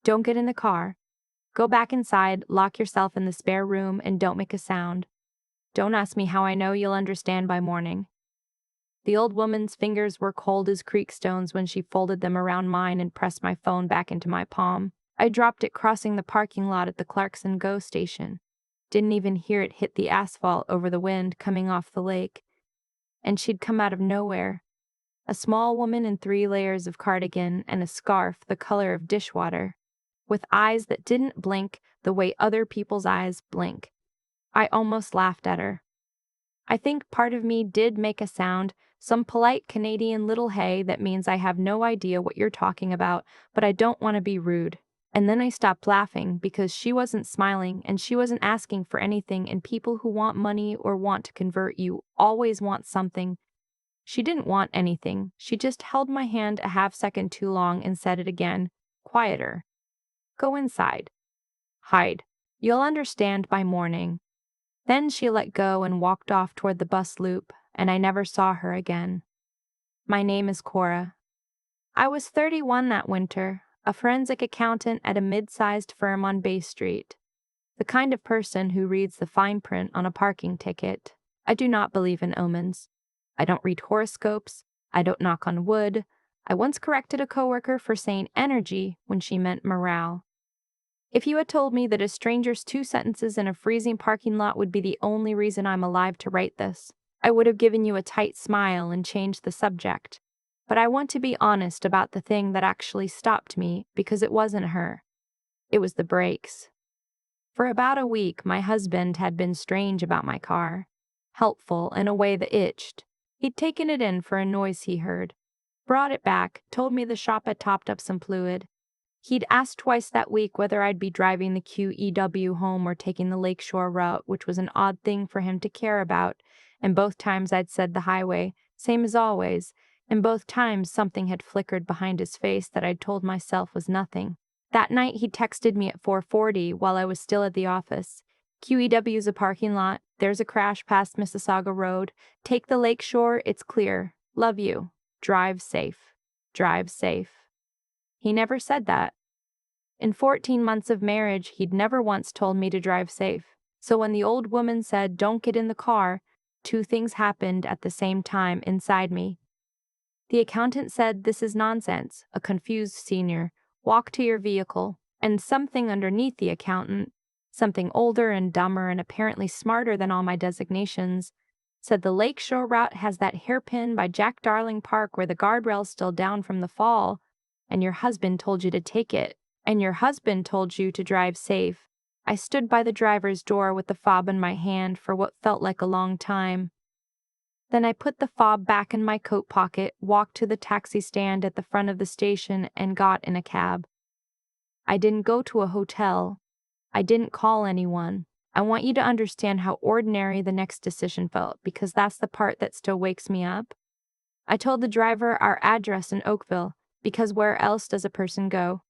Don't get in the car. Go back inside, lock yourself in the spare room, and don't make a sound. Don't ask me how I know, you'll understand by morning." The old woman's fingers were cold as creek stones when she folded them around mine and pressed my phone back into my palm. I dropped it crossing the parking lot at the Clarkson GO station. Didn't even hear it hit the asphalt over the wind coming off the lake. And she'd come out of nowhere. A small woman in 3 layers of cardigan and a scarf the color of dishwater, with eyes that didn't blink the way other people's eyes blink. I almost laughed at her. I think part of me did make a sound, some polite Canadian little hey that means I have no idea what you're talking about, but I don't want to be rude. And then I stopped laughing because she wasn't smiling and she wasn't asking for anything, and people who want money or want to convert you always want something. She didn't want anything. She just held my hand a half second too long and said it again, quieter. "Go inside. Hide. You'll understand by morning." Then she let go and walked off toward the bus loop, and I never saw her again. My name is Cora. I was 31 that winter, a forensic accountant at a mid-sized firm on Bay Street. The kind of person who reads the fine print on a parking ticket. I do not believe in omens. I don't read horoscopes. I don't knock on wood. I once corrected a coworker for saying energy when she meant morale. If you had told me that a stranger's 2 sentences in a freezing parking lot would be the only reason I'm alive to write this, I would have given you a tight smile and changed the subject. But I want to be honest about the thing that actually stopped me, because it wasn't her. It was the brakes. For about a week, my husband had been strange about my car. Helpful in a way that itched. He'd taken it in for a noise he heard, brought it back, told me the shop had topped up some fluid. He'd asked twice that week whether I'd be driving the QEW home or taking the lakeshore route, which was an odd thing for him to care about, and both times I'd said the highway, same as always, and both times something had flickered behind his face that I'd told myself was nothing. That night he texted me at 4:40 while I was still at the office. "QEW's a parking lot. There's a crash past Mississauga Road. Take the lakeshore, it's clear. Love you. Drive safe. Drive safe." He never said that. In 14 months of marriage, he'd never once told me to drive safe. So when the old woman said, "Don't get in the car," 2 things happened at the same time inside me. The accountant said, "This is nonsense," a confused senior. "Walk to your vehicle." And something underneath the accountant, something older and dumber and apparently smarter than all my designations, said, "The lakeshore route has that hairpin by Jack Darling Park where the guardrail's still down from the fall, and your husband told you to take it, and your husband told you to drive safe." I stood by the driver's door with the fob in my hand for what felt like a long time. Then I put the fob back in my coat pocket, walked to the taxi stand at the front of the station, and got in a cab. I didn't go to a hotel. I didn't call anyone. I want you to understand how ordinary the next decision felt, because that's the part that still wakes me up. I told the driver our address in Oakville, because where else does a person go?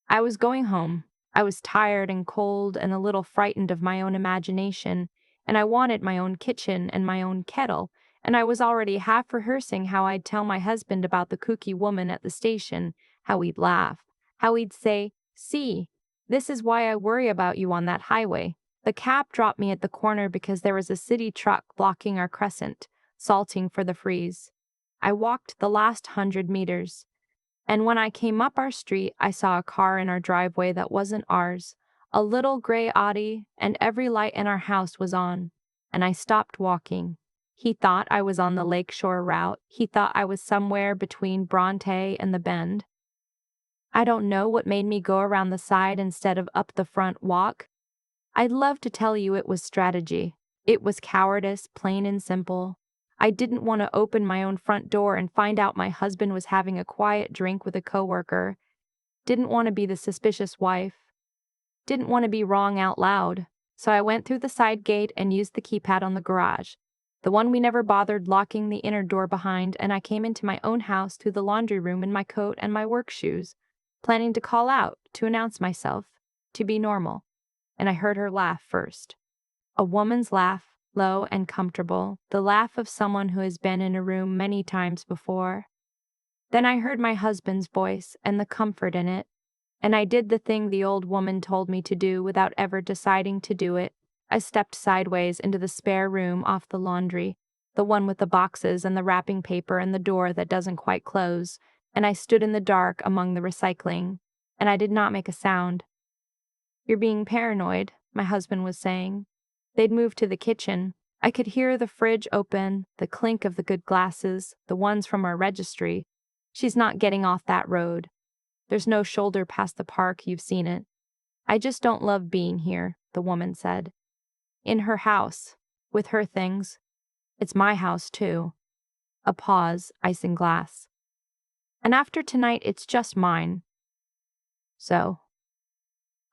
I was going home. I was tired and cold and a little frightened of my own imagination, and I wanted my own kitchen and my own kettle, and I was already half rehearsing how I'd tell my husband about the kooky woman at the station, how he'd laugh, how he'd say, "See, this is why I worry about you on that highway." The cab dropped me at the corner because there was a city truck blocking our crescent, salting for the freeze. I walked the last 100 meters. And when I came up our street, I saw a car in our driveway that wasn't ours, a little gray Audi, and every light in our house was on. And I stopped walking. He thought I was on the lakeshore route. He thought I was somewhere between Bronte and the Bend. I don't know what made me go around the side instead of up the front walk. I'd love to tell you it was strategy. It was cowardice, plain and simple. I didn't want to open my own front door and find out my husband was having a quiet drink with a coworker. Didn't want to be the suspicious wife. Didn't want to be wrong out loud. So I went through the side gate and used the keypad on the garage, the one we never bothered locking the inner door behind, and I came into my own house through the laundry room in my coat and my work shoes, planning to call out, to announce myself, to be normal. And I heard her laugh first. A woman's laugh. Low and comfortable, the laugh of someone who has been in a room many times before. Then I heard my husband's voice and the comfort in it, And I did the thing the old woman told me to do without ever deciding to do it. I stepped sideways into the spare room off the laundry, the one with the boxes and the wrapping paper and the door that doesn't quite close, and I stood in the dark among the recycling, and I did not make a sound. "You're being paranoid," my husband was saying. They'd moved to the kitchen. I could hear the fridge open, the clink of the good glasses, the ones from our registry. "She's not getting off that road. There's no shoulder past the park, you've seen it." "I just don't love being here," the woman said. "In her house, with her things. It's my house, too." A pause, ice and glass. "And after tonight, it's just mine." So,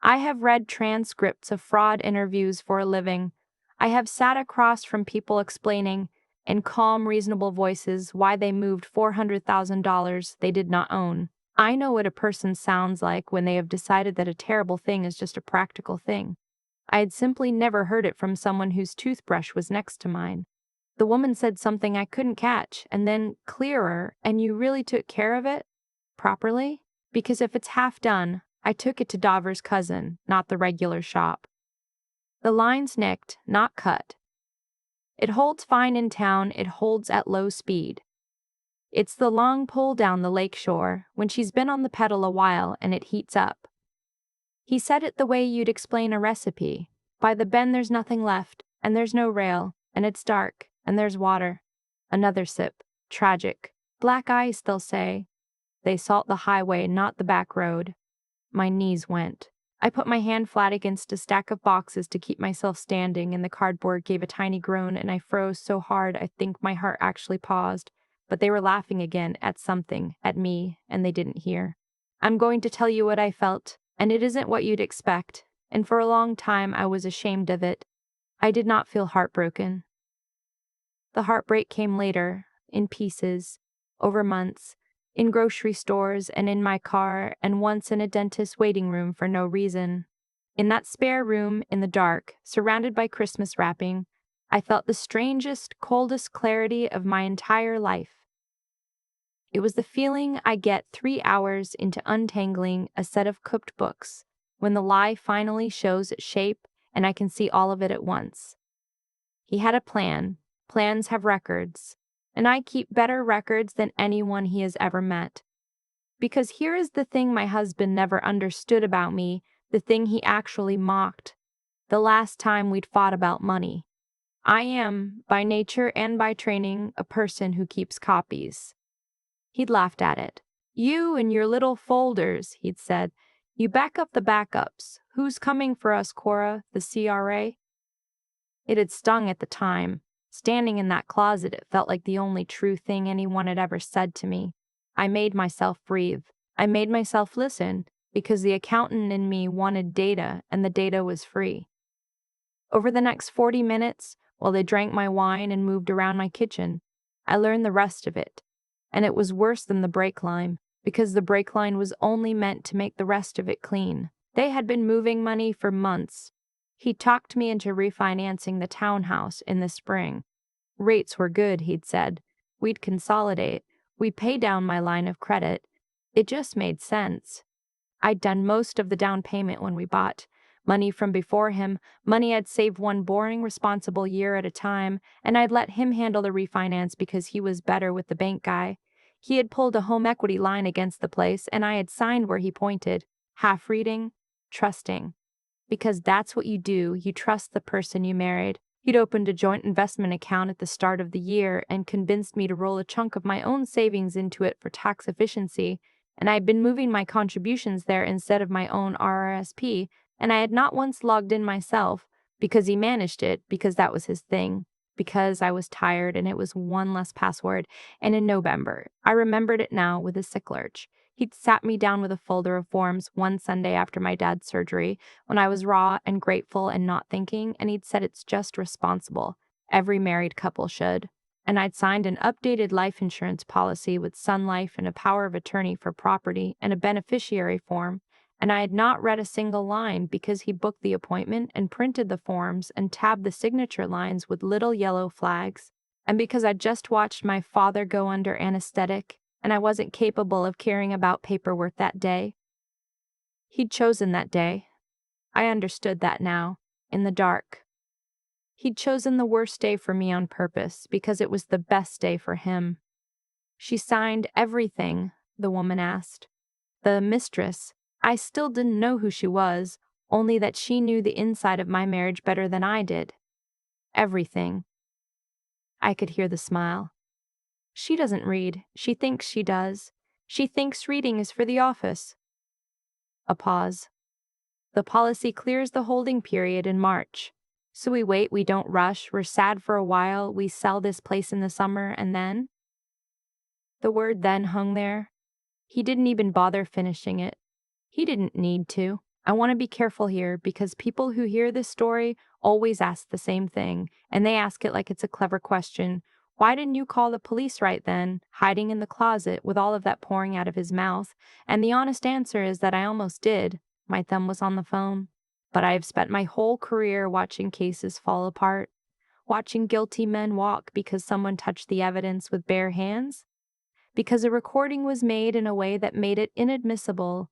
I have read transcripts of fraud interviews for a living. I have sat across from people explaining, in calm, reasonable voices, why they moved $400,000 they did not own. I know what a person sounds like when they have decided that a terrible thing is just a practical thing. I had simply never heard it from someone whose toothbrush was next to mine. The woman said something I couldn't catch, and then clearer, "And you really took care of it? Properly? Because if it's half done, I took it to Dauver's cousin, not the regular shop. The line's nicked, not cut. It holds fine in town, it holds at low speed. It's the long pull down the lake shore, when she's been on the pedal a while and it heats up." He said it the way you'd explain a recipe. "By the bend there's nothing left, and there's no rail, and it's dark, and there's water." Another sip. "Tragic. Black ice, they'll say. They salt the highway, not the back road." My knees went. I put my hand flat against a stack of boxes to keep myself standing, and the cardboard gave a tiny groan, and I froze so hard I think my heart actually paused. But they were laughing again at something, at me, and they didn't hear. "I'm going to tell you what I felt, and it isn't what you'd expect, and for a long time I was ashamed of it. I did not feel heartbroken. The heartbreak came later, in pieces, over months, in grocery stores and in my car, and once in a dentist's waiting room for no reason. In that spare room, in the dark, surrounded by Christmas wrapping, I felt the strangest, coldest clarity of my entire life. It was the feeling I get 3 hours into untangling a set of cooked books, when the lie finally shows its shape and I can see all of it at once. He had a plan. Plans have records, and I keep better records than anyone he has ever met. Because here is the thing my husband never understood about me, the thing he actually mocked. The last time we'd fought about money. I am, by nature and by training, a person who keeps copies. He'd laughed at it. "You and your little folders," he'd said. "You back up the backups. Who's coming for us, Cora? The CRA?" It had stung at the time. Standing in that closet, it felt like the only true thing anyone had ever said to me. I made myself breathe. I made myself listen, because the accountant in me wanted data, and the data was free. Over the next 40 minutes, while they drank my wine and moved around my kitchen, I learned the rest of it. And it was worse than the brake line, because the brake line was only meant to make the rest of it clean. They had been moving money for months. He talked me into refinancing the townhouse in the spring. Rates were good, he'd said. We'd consolidate. We'd pay down my line of credit. It just made sense. I'd done most of the down payment when we bought. Money from before him, money I'd saved one boring, responsible year at a time, and I'd let him handle the refinance because he was better with the bank guy. He had pulled a home equity line against the place, and I had signed where he pointed, half reading, trusting. Because that's what you do, you trust the person you married. He'd opened a joint investment account at the start of the year and convinced me to roll a chunk of my own savings into it for tax efficiency, and I'd been moving my contributions there instead of my own RRSP, and I had not once logged in myself, because he managed it, because that was his thing, because I was tired and it was one less password, and in November, I remembered it now with a sick lurch. He'd sat me down with a folder of forms one Sunday after my dad's surgery, when I was raw and grateful and not thinking, and he'd said it's just responsible. Every married couple should. And I'd signed an updated life insurance policy with Sun Life and a power of attorney for property and a beneficiary form, and I had not read a single line because he booked the appointment and printed the forms and tabbed the signature lines with little yellow flags, and because I'd just watched my father go under anesthetic, and I wasn't capable of caring about paperwork that day. He'd chosen that day. I understood that now, in the dark. He'd chosen the worst day for me on purpose because it was the best day for him. She signed everything, the woman asked. The mistress. I still didn't know who she was, only that she knew the inside of my marriage better than I did. Everything. I could hear the smile. She doesn't read. She thinks she does. She thinks reading is for the office. A pause. The policy clears the holding period in March. So we wait, we don't rush, we're sad for a while, we sell this place in the summer, and then? The word then hung there. He didn't even bother finishing it. He didn't need to. I want to be careful here because people who hear this story always ask the same thing, and they ask it like it's a clever question. Why didn't you call the police right then, hiding in the closet with all of that pouring out of his mouth? And the honest answer is that I almost did. My thumb was on the phone. But I have spent my whole career watching cases fall apart, watching guilty men walk because someone touched the evidence with bare hands, because a recording was made in a way that made it inadmissible,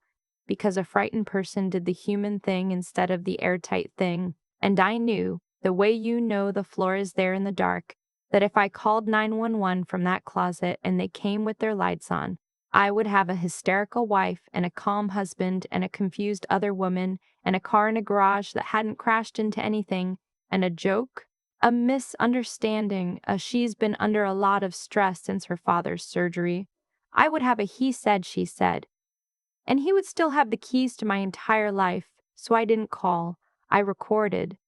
because a frightened person did the human thing instead of the airtight thing. And I knew, the way you know the floor is there in the dark, that if I called 911 from that closet and they came with their lights on, I would have a hysterical wife and a calm husband and a confused other woman and a car in a garage that hadn't crashed into anything, and a joke, a misunderstanding, she's been under a lot of stress since her father's surgery. I would have a he said, she said. And he would still have the keys to my entire life, so I didn't call. I recorded.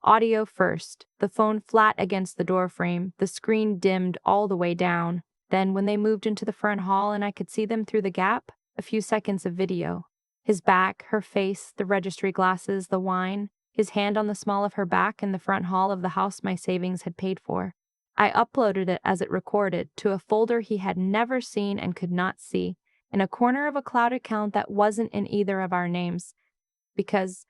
Audio first, the phone flat against the doorframe, the screen dimmed all the way down. Then, when they moved into the front hall and I could see them through the gap, a few seconds of video. His back, her face, the registry glasses, the wine, his hand on the small of her back in the front hall of the house my savings had paid for. I uploaded it as it recorded to a folder he had never seen and could not see, in a corner of a cloud account that wasn't in either of our names. Because,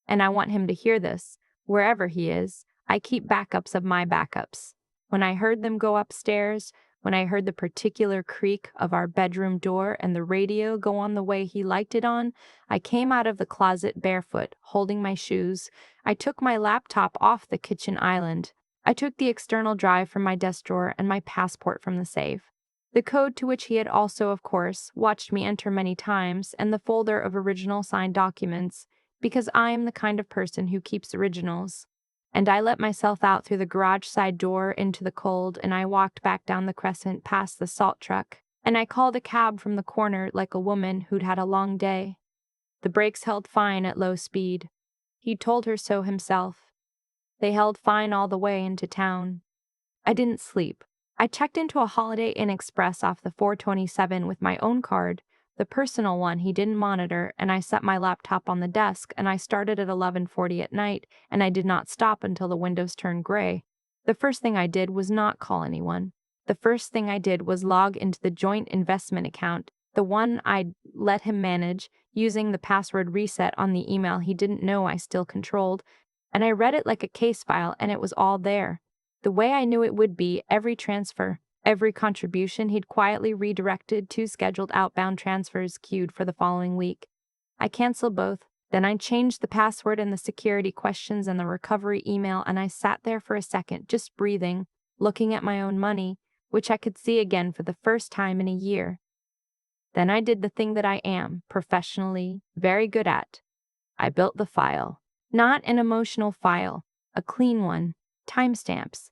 and I want him to hear this, wherever he is, I keep backups of my backups. When I heard them go upstairs, when I heard the particular creak of our bedroom door and the radio go on the way he liked it on, I came out of the closet barefoot, holding my shoes. I took my laptop off the kitchen island. I took the external drive from my desk drawer and my passport from the safe. The code to which he had also, of course, watched me enter many times, and the folder of original signed documents, because I am the kind of person who keeps originals. And I let myself out through the garage side door into the cold, and I walked back down the crescent past the salt truck, and I called a cab from the corner like a woman who'd had a long day. The brakes held fine at low speed. He'd told her so himself. They held fine all the way into town. I didn't sleep. I checked into a Holiday Inn Express off the 427 with my own card, the personal one he didn't monitor, and I set my laptop on the desk, and I started at 11:40 at night, and I did not stop until the windows turned gray. The first thing I did was not call anyone. The first thing I did was log into the joint investment account, the one I'd let him manage, using the password reset on the email he didn't know I still controlled, and I read it like a case file, and it was all there. The way I knew it would be, every transfer, every contribution he'd quietly redirected to scheduled outbound transfers queued for the following week. I canceled both. Then I changed the password and the security questions and the recovery email, and I sat there for a second, just breathing, looking at my own money, which I could see again for the first time in a year. Then I did the thing that I am, professionally, very good at. I built the file. Not an emotional file, a clean one, timestamps.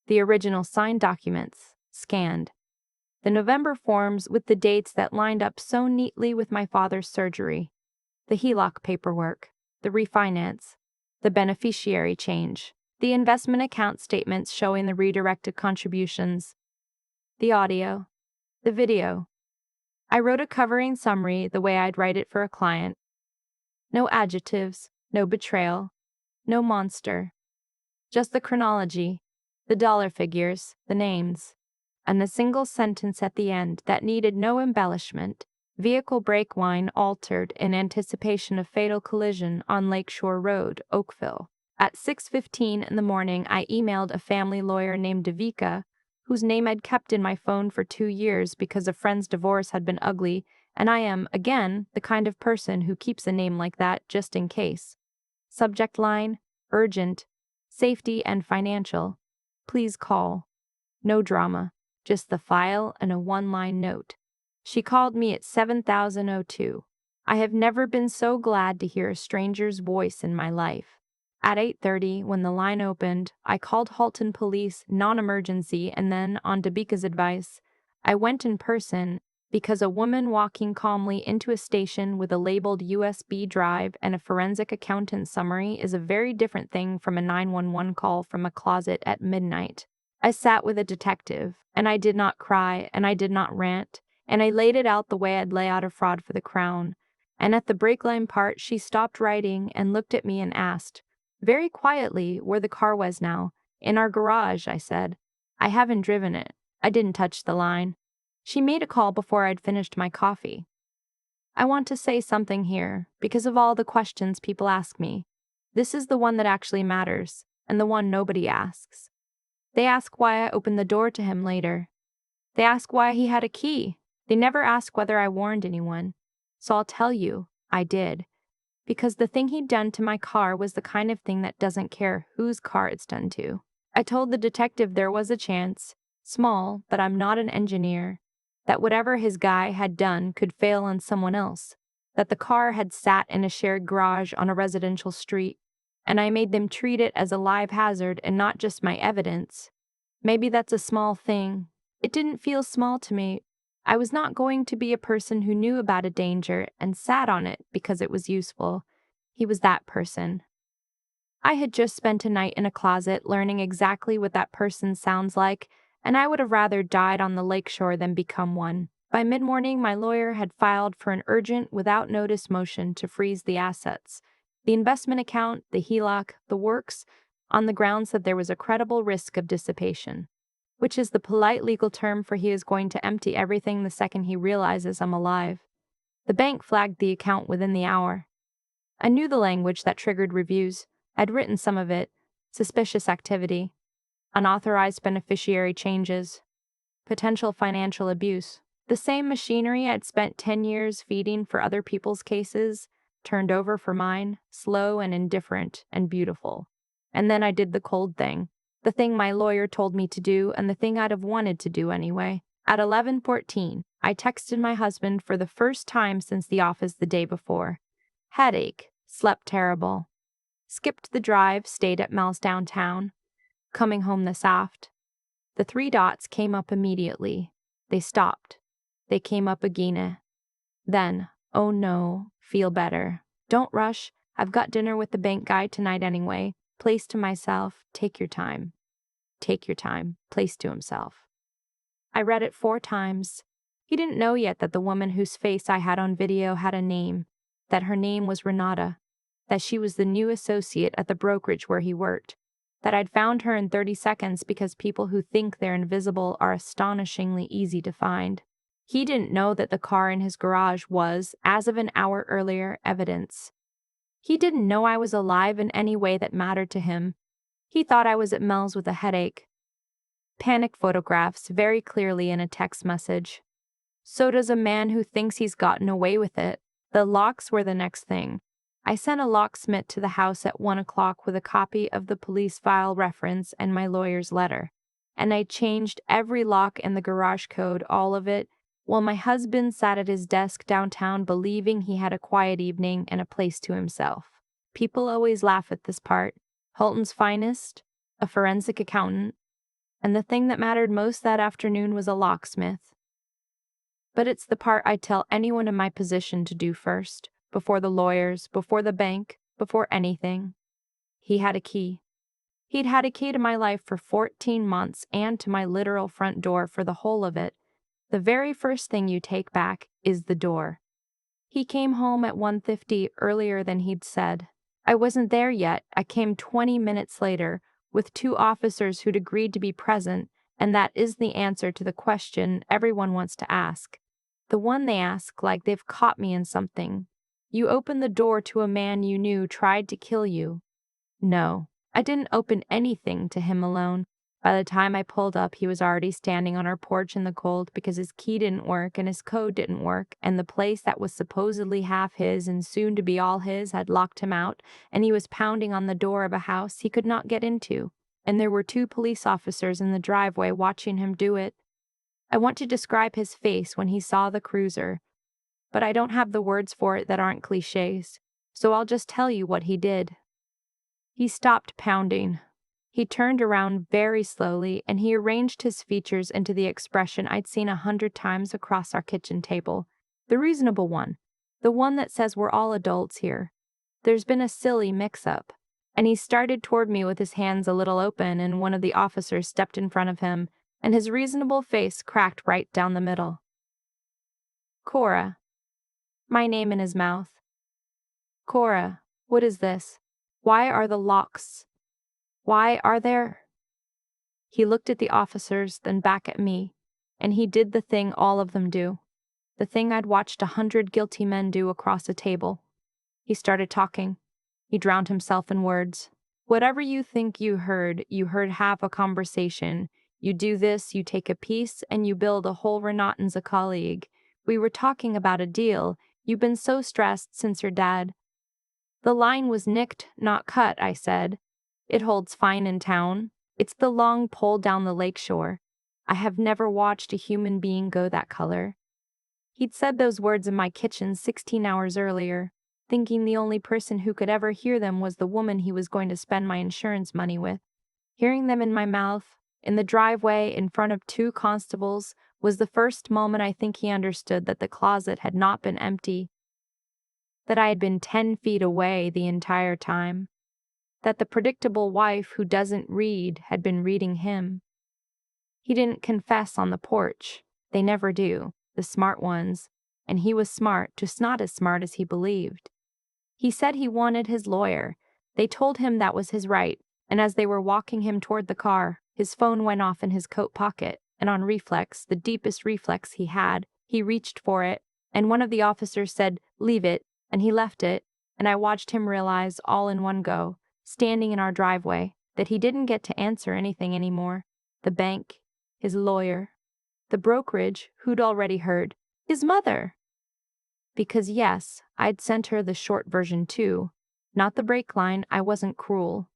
The original signed documents, scanned. The November forms with the dates that lined up so neatly with my father's surgery. The HELOC paperwork, the refinance, the beneficiary change, the investment account statements showing the redirected contributions, the audio, the video. I wrote a covering summary the way I'd write it for a client. No adjectives, no betrayal, no monster. Just the chronology, the dollar figures, the names, and the single sentence at the end that needed no embellishment. Vehicle brake line altered in anticipation of fatal collision on Lakeshore Road, Oakville. At 6:15 in the morning, I emailed a family lawyer named Devika, whose name I'd kept in my phone for 2 years because a friend's divorce had been ugly, And I am, again, the kind of person who keeps a name like that just in case. Subject line, urgent, safety and financial. Please call. No drama, just the file and a one-line note. She called me at 7002. I have never been so glad to hear a stranger's voice in my life. At 8:30, when the line opened, I called Halton Police, non-emergency, and then, on Dabika's advice, I went in person because a woman walking calmly into a station with a labeled USB drive and a forensic accountant summary is a very different thing from a 911 call from a closet at midnight. I sat with a detective, and I did not cry, and I did not rant, and I laid it out the way I'd lay out a fraud for the crown. And at the brake line part, she stopped writing and looked at me and asked, very quietly, where the car was now. In our garage, I said. I haven't driven it. I didn't touch the line. She made a call before I'd finished my coffee. I want to say something here, because of all the questions people ask me. This is the one that actually matters, and the one nobody asks. They ask why I opened the door to him later. They ask why he had a key. They never ask whether I warned anyone. So I'll tell you, I did. Because the thing he'd done to my car was the kind of thing that doesn't care whose car it's done to. I told the detective there was a chance, small, but I'm not an engineer, that whatever his guy had done could fail on someone else, that the car had sat in a shared garage on a residential street, and I made them treat it as a live hazard and not just my evidence. Maybe that's a small thing. It didn't feel small to me. I was not going to be a person who knew about a danger and sat on it because it was useful. He was that person. I had just spent a night in a closet learning exactly what that person sounds like, and I would have rather died on the lakeshore than become one. By mid-morning, my lawyer had filed for an urgent, without notice motion to freeze the assets, the investment account, the HELOC, the works, on the grounds that there was a credible risk of dissipation, which is the polite legal term for he is going to empty everything the second he realizes I'm alive. The bank flagged the account within the hour. I knew the language that triggered reviews. I'd written some of it. Suspicious activity. Unauthorized beneficiary changes. Potential financial abuse. The same machinery I'd spent 10 years feeding for other people's cases, turned over for mine, slow and indifferent and beautiful. And then I did the cold thing. The thing my lawyer told me to do and the thing I'd have wanted to do anyway. At 11:14, I texted my husband for the first time since the office the day before. Headache. Slept terrible. Skipped the drive, stayed at Mel's downtown. Coming home this aft. The 3 dots came up immediately. They stopped. They came up again. Then, oh no, feel better. Don't rush. I've got dinner with the bank guy tonight anyway. Place to myself, take your time. Take your time, place to himself. I read it 4 times. He didn't know yet that the woman whose face I had on video had a name, that her name was Renata, that she was the new associate at the brokerage where he worked, that I'd found her in 30 seconds because people who think they're invisible are astonishingly easy to find. He didn't know that the car in his garage was, as of an hour earlier, evidence. He didn't know I was alive in any way that mattered to him. He thought I was at Mel's with a headache. Panic photographs very clearly in a text message. So does a man who thinks he's gotten away with it. The locks were the next thing. I sent a locksmith to the house at 1 o'clock with a copy of the police file reference and my lawyer's letter. And I changed every lock in the garage code, all of it, while my husband sat at his desk downtown believing he had a quiet evening and a place to himself. People always laugh at this part. Halton's finest, a forensic accountant, and the thing that mattered most that afternoon was a locksmith. But it's the part I'd tell anyone in my position to do first, before the lawyers, before the bank, before anything. He had a key. He'd had a key to my life for 14 months and to my literal front door for the whole of it. The very first thing you take back is the door. He came home at 1:50 earlier than he'd said. I wasn't there yet. I came 20 minutes later, with 2 officers who'd agreed to be present, and that is the answer to the question everyone wants to ask. The one they ask like they've caught me in something. You opened the door to a man you knew tried to kill you. No, I didn't open anything to him alone. By the time I pulled up, he was already standing on our porch in the cold because his key didn't work and his code didn't work, and the place that was supposedly half his and soon to be all his had locked him out, and he was pounding on the door of a house he could not get into, and there were 2 police officers in the driveway watching him do it. I want to describe his face when he saw the cruiser, but I don't have the words for it that aren't cliches, so I'll just tell you what he did. He stopped pounding. He turned around very slowly, and he arranged his features into the expression I'd seen 100 times across our kitchen table. The reasonable one. The one that says we're all adults here. There's been a silly mix-up. And he started toward me with his hands a little open, and one of the officers stepped in front of him, and his reasonable face cracked right down the middle. Cora. My name in his mouth. Cora, what is this? Why are the locks? Why are there? He looked at the officers, then back at me, and he did the thing all of them do. The thing I'd watched 100 guilty men do across a table. He started talking. He drowned himself in words. Whatever you think you heard half a conversation. You do this, you take a piece, and you build a whole Renatins a colleague. We were talking about a deal. You've been so stressed since your dad. The line was nicked, not cut, I said. It holds fine in town. It's the long pole down the lakeshore. I have never watched a human being go that color. He'd said those words in my kitchen 16 hours earlier, thinking the only person who could ever hear them was the woman he was going to spend my insurance money with. Hearing them in my mouth, in the driveway in front of 2 constables, was the first moment I think he understood that the closet had not been empty, that I had been 10 feet away the entire time, that the predictable wife who doesn't read had been reading him. He didn't confess on the porch. They never do, the smart ones, and he was smart, just not as smart as he believed. He said he wanted his lawyer. They told him that was his right, and as they were walking him toward the car, his phone went off in his coat pocket, and on reflex, the deepest reflex he had, he reached for it, and one of the officers said, "Leave it," and he left it, and I watched him realize all in one go, standing in our driveway, that he didn't get to answer anything anymore. The bank, his lawyer, the brokerage, who'd already heard, his mother. Because yes, I'd sent her the short version too. Not the break line, I wasn't cruel.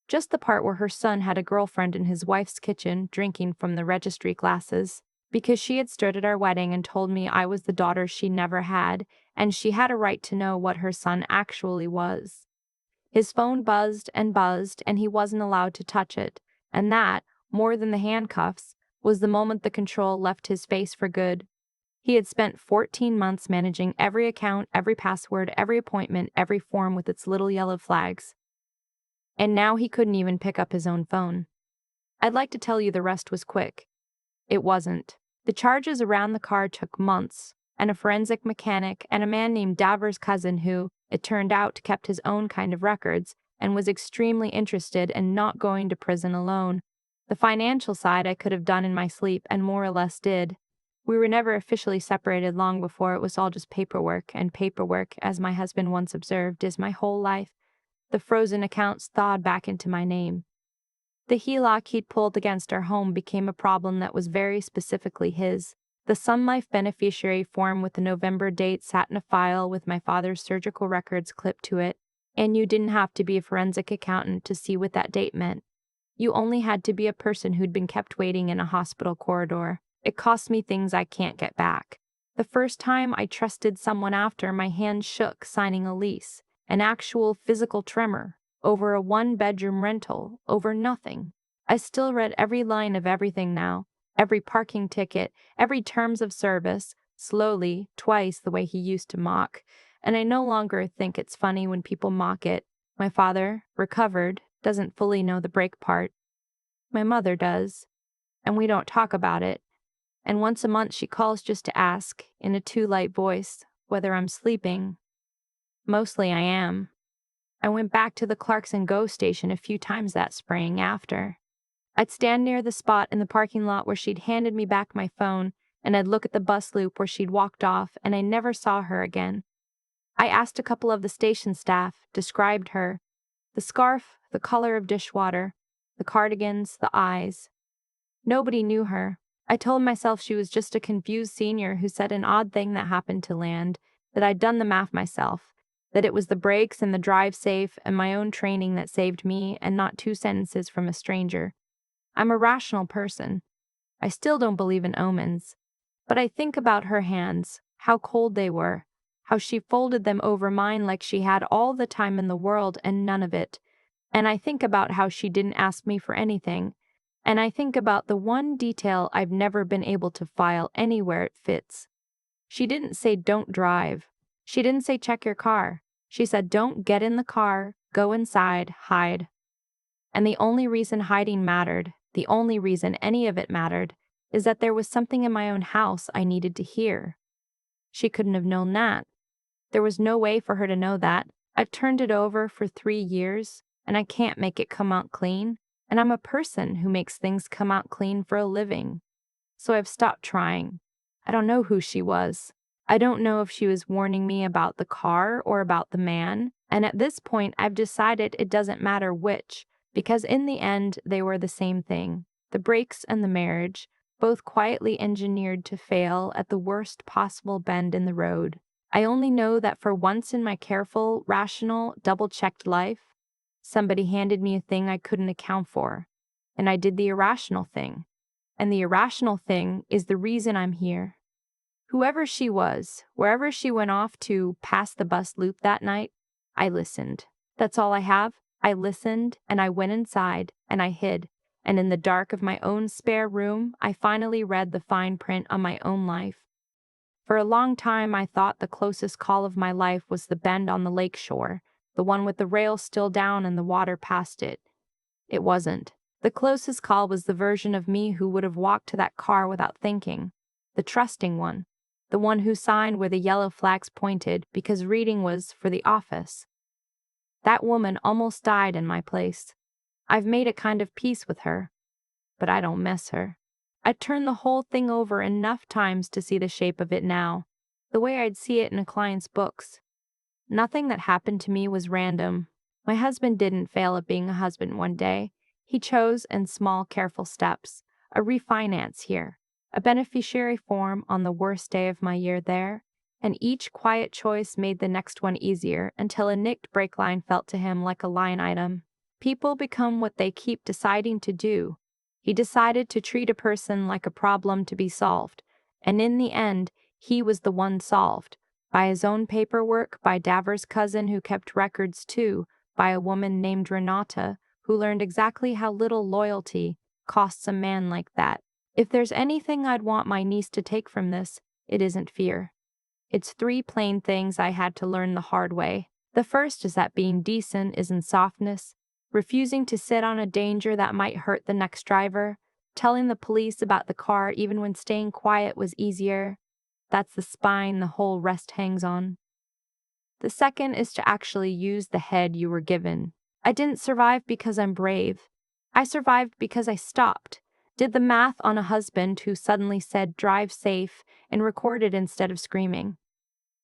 Just the part where her son had a girlfriend in his wife's kitchen drinking from the registry glasses, because she had stood at our wedding and told me I was the daughter she never had, and she had a right to know what her son actually was. His phone buzzed, and he wasn't allowed to touch it, and that, more than the handcuffs, was the moment the control left his face for good. He had spent 14 months managing every account, every password, every appointment, every form with its little yellow flags. And now he couldn't even pick up his own phone. I'd like to tell you the rest was quick. It wasn't. The charges around the car took months, and a forensic mechanic and a man named Daver's cousin who, it turned out, kept his own kind of records and was extremely interested in not going to prison alone. The financial side I could have done in my sleep and more or less did. We were never officially separated long before it was all just paperwork, and paperwork, as my husband once observed, is my whole life. The frozen accounts thawed back into my name. The HELOC he'd pulled against our home became a problem that was very specifically his. The Sun Life beneficiary form with the November date sat in a file with my father's surgical records clipped to it, and you didn't have to be a forensic accountant to see what that date meant. You only had to be a person who'd been kept waiting in a hospital corridor. It cost me things I can't get back. The first time I trusted someone after, my hand shook signing a lease, an actual physical tremor, over a 1-bedroom rental, over nothing. I still read every line of everything now, every parking ticket, every terms of service, slowly, twice the way he used to mock, and I no longer think it's funny when people mock it. My father, recovered, doesn't fully know the break part. My mother does, and we don't talk about it. And once a month she calls just to ask, in a too light voice, whether I'm sleeping. Mostly I am. I went back to the Clarkson GO station a few times that spring after. I'd stand near the spot in the parking lot where she'd handed me back my phone, and I'd look at the bus loop where she'd walked off, and I never saw her again. I asked a couple of the station staff, described her. The scarf, the color of dishwater. The cardigans, the eyes. Nobody knew her. I told myself she was just a confused senior who said an odd thing that happened to land, that I'd done the math myself, that it was the brakes and the drive safe and my own training that saved me and not 2 sentences from a stranger. I'm a rational person. I still don't believe in omens. But I think about her hands, how cold they were, how she folded them over mine like she had all the time in the world and none of it. And I think about how she didn't ask me for anything. And I think about the one detail I've never been able to file anywhere it fits. She didn't say don't drive. She didn't say check your car. She said don't get in the car, go inside, hide. And the only reason hiding mattered, the only reason any of it mattered, is that there was something in my own house I needed to hear. She couldn't have known that. There was no way for her to know that. I've turned it over for 3 years, and I can't make it come out clean, and I'm a person who makes things come out clean for a living. So I've stopped trying. I don't know who she was. I don't know if she was warning me about the car or about the man, and at this point I've decided it doesn't matter which, because in the end they were the same thing. The brakes and the marriage, both quietly engineered to fail at the worst possible bend in the road. I only know that for once in my careful, rational, double-checked life, somebody handed me a thing I couldn't account for, and I did the irrational thing. And the irrational thing is the reason I'm here. Whoever she was, wherever she went off to past the bus loop that night, I listened. That's all I have. I listened, and I went inside, and I hid. And in the dark of my own spare room, I finally read the fine print on my own life. For a long time, I thought the closest call of my life was the bend on the lake shore, the one with the rail still down and the water past it. It wasn't. The closest call was the version of me who would have walked to that car without thinking, the trusting one, the one who signed where the yellow flags pointed because reading was for the office. That woman almost died in my place. I've made a kind of peace with her, but I don't miss her. I'd turned the whole thing over enough times to see the shape of it now, the way I'd see it in a client's books. Nothing that happened to me was random. My husband didn't fail at being a husband one day. He chose in small, careful steps, a refinance here, a beneficiary form on the worst day of my year there, and each quiet choice made the next one easier until a nicked brake line felt to him like a line item. People become what they keep deciding to do. He decided to treat a person like a problem to be solved, and in the end, he was the one solved. By his own paperwork, by Daver's cousin who kept records too, by a woman named Renata, who learned exactly how little loyalty costs a man like that. If there's anything I'd want my niece to take from this, it isn't fear. It's 3 plain things I had to learn the hard way. The first is that being decent isn't softness, refusing to sit on a danger that might hurt the next driver, telling the police about the car even when staying quiet was easier. That's the spine the whole rest hangs on. The second is to actually use the head you were given. I didn't survive because I'm brave. I survived because I stopped, did the math on a husband who suddenly said drive safe and recorded instead of screaming.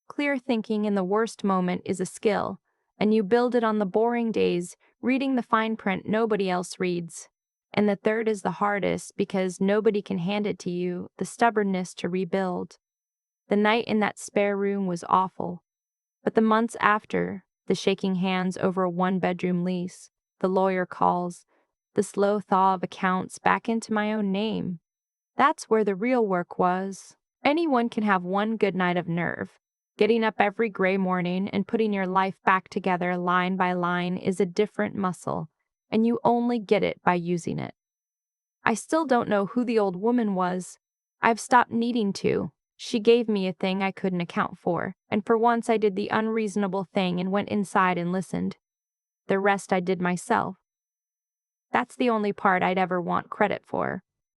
Clear thinking in the worst moment is a skill, and you build it on the boring days, reading the fine print nobody else reads. And the third is the hardest because nobody can hand it to you, the stubbornness to rebuild. The night in that spare room was awful, but the months after, the shaking hands over a 1-bedroom lease, the lawyer calls, the slow thaw of accounts back into my own name. That's where the real work was. Anyone can have one good night of nerve. Getting up every gray morning and putting your life back together line by line is a different muscle, and you only get it by using it. I still don't know who the old woman was. I've stopped needing to. She gave me a thing I couldn't account for, and for once I did the unreasonable thing and went inside and listened. The rest I did myself. That's the only part I'd ever want credit for.